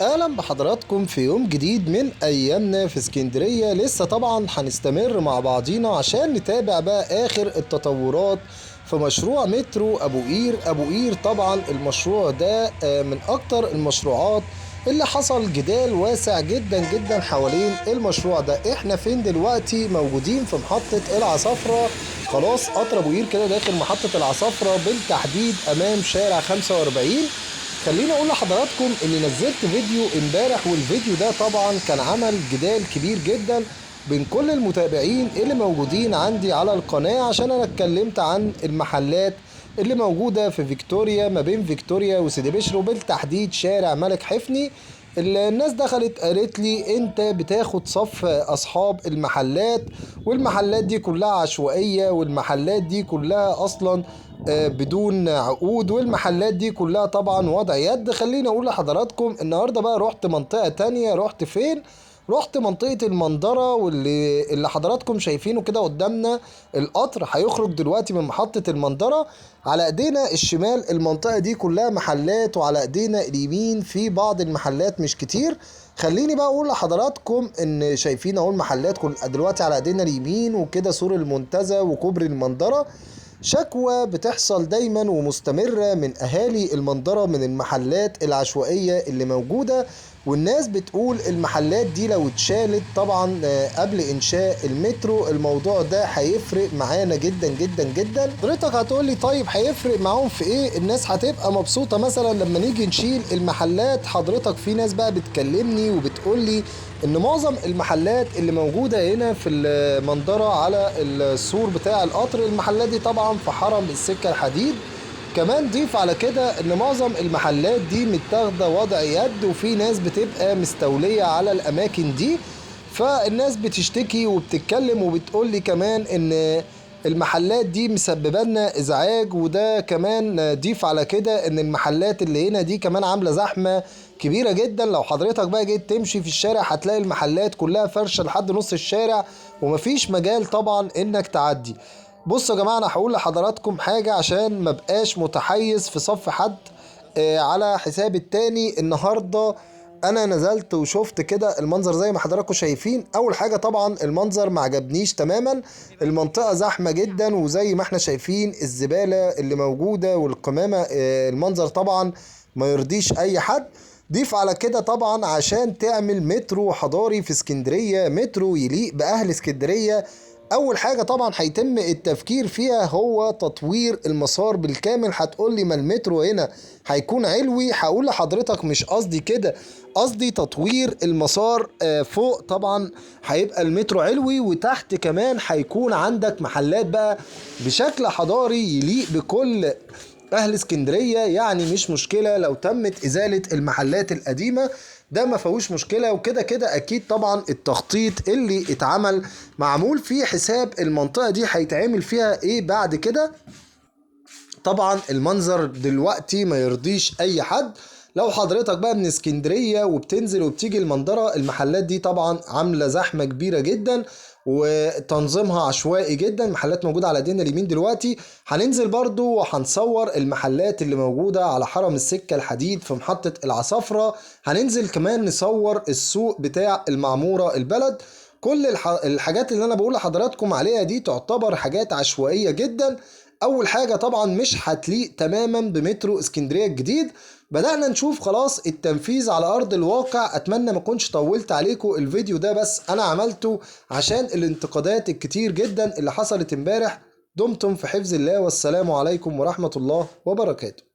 اهلا بحضراتكم في يوم جديد من ايامنا في اسكندرية. لسه طبعا هنستمر مع بعضينا عشان نتابع بقى اخر التطورات في مشروع مترو ابو قير. طبعا المشروع ده من اكتر المشروعات اللي حصل جدال واسع جدا جدا حوالين المشروع ده. احنا فين دلوقتي؟ موجودين في محطة العصافرة. خلاص قطر ابو قير كده داخل محطة العصافرة، بالتحديد امام شارع 45. خليني اقول لحضراتكم اني نزلت فيديو امبارح، والفيديو ده طبعا كان عمل جدال كبير جدا بين كل المتابعين اللي موجودين عندي على القناة، عشان انا اتكلمت عن المحلات اللي موجودة في فيكتوريا، ما بين فيكتوريا وسيدي بشر، وبالتحديد شارع ملك حفني. الناس دخلت قالت لي انت بتاخد صف اصحاب المحلات، والمحلات دي كلها عشوائية، والمحلات دي كلها اصلا بدون عقود، والمحلات دي كلها طبعا وضع يد. خليني اقول لحضراتكم النهارده بقى رحت منطقة تانية. رحت فين؟ رحت منطقة المنظرة، واللي حضراتكم شايفينه كده قدامنا. القطر هيخرج دلوقتي من محطة المنظرة. على ايدينا الشمال المنطقة دي كلها محلات، وعلى ايدينا اليمين في بعض المحلات مش كتير. خليني بقى اقول لحضراتكم ان شايفين اهو المحلات كل دلوقتي على ايدينا اليمين، وكده سور المنتزه وكوبري المنظرة. شكوى بتحصل دايما ومستمرة من أهالي المنظرة من المحلات العشوائية اللي موجودة، والناس بتقول المحلات دي لو اتشالت طبعا قبل إنشاء المترو الموضوع ده هيفرق معانا جدا جدا جدا. حضرتك هتقولي طيب هيفرق معاهم في ايه؟ الناس هتبقى مبسوطة مثلا لما نيجي نشيل المحلات؟ حضرتك في ناس بقى بتكلمني وبتقولي ان معظم المحلات اللي موجودة هنا في المنظرة على السور بتاع القطر، المحلات دي طبعا في حرم السكة الحديد. كمان ضيف على كده ان معظم المحلات دي متاخده وضع يد، وفي ناس بتبقى مستولية على الاماكن دي. فالناس بتشتكي وبتتكلم وبتقول لي كمان ان المحلات دي مسببه لنا ازعاج. وده كمان ضيف على كده ان المحلات اللي هنا دي كمان عامله زحمه كبيره جدا. لو حضرتك بقى جيت تمشي في الشارع هتلاقي المحلات كلها فرشه لحد نص الشارع، ومفيش مجال طبعا انك تعدي. بصوا يا جماعه، انا هقول لحضراتكم حاجه عشان ما بقاش متحيز في صف حد على حساب التاني. النهارده انا نزلت وشفت كده المنظر زي ما حضراتكم شايفين. اول حاجه طبعا المنظر ما عجبنيش تماما، المنطقه زحمه جدا، وزي ما احنا شايفين الزباله اللي موجوده والقمامه. المنظر طبعا ما يرضيش اي حد. ضيف على كده طبعا عشان تعمل مترو حضاري في اسكندريه، مترو يليق باهل اسكندريه، اول حاجه طبعا هيتم التفكير فيها هو تطوير المسار بالكامل. هتقول لي ما المترو هنا هيكون علوي؟ هقول لحضرتك مش قصدي كده، قصدي تطوير المسار. فوق طبعا هيبقى المترو علوي، وتحت كمان هيكون عندك محلات بقى بشكل حضاري يليق بكل اهل اسكندريه. يعني مش مشكله لو تمت ازاله المحلات القديمه، ده ما فيهوش مشكله. وكده كده اكيد طبعا التخطيط اللي اتعمل معمول فيه حساب المنطقه دي هيتعمل فيها ايه بعد كده. طبعا المنظر دلوقتي ما يرضيش اي حد. لو حضرتك بقى من اسكندرية وبتنزل وبتيجي المنظرة، المحلات دي طبعا عاملة زحمة كبيرة جدا وتنظيمها عشوائي جدا. محلات موجودة على ايدينا اليمين دلوقتي. هننزل برضو وهنصور المحلات اللي موجودة على حرم السكة الحديد في محطة العصافرة. هننزل كمان نصور السوق بتاع المعمورة البلد. كل الحاجات اللي انا بقول لحضراتكم عليها دي تعتبر حاجات عشوائية جدا. اول حاجة طبعا مش هتليق تماما بمترو اسكندرية الجديد. بدأنا نشوف خلاص التنفيذ على ارض الواقع. اتمنى ما كنتش طولت عليكم الفيديو ده، بس انا عملته عشان الانتقادات الكتير جدا اللي حصلت امبارح. دمتم في حفظ الله، والسلام عليكم ورحمة الله وبركاته.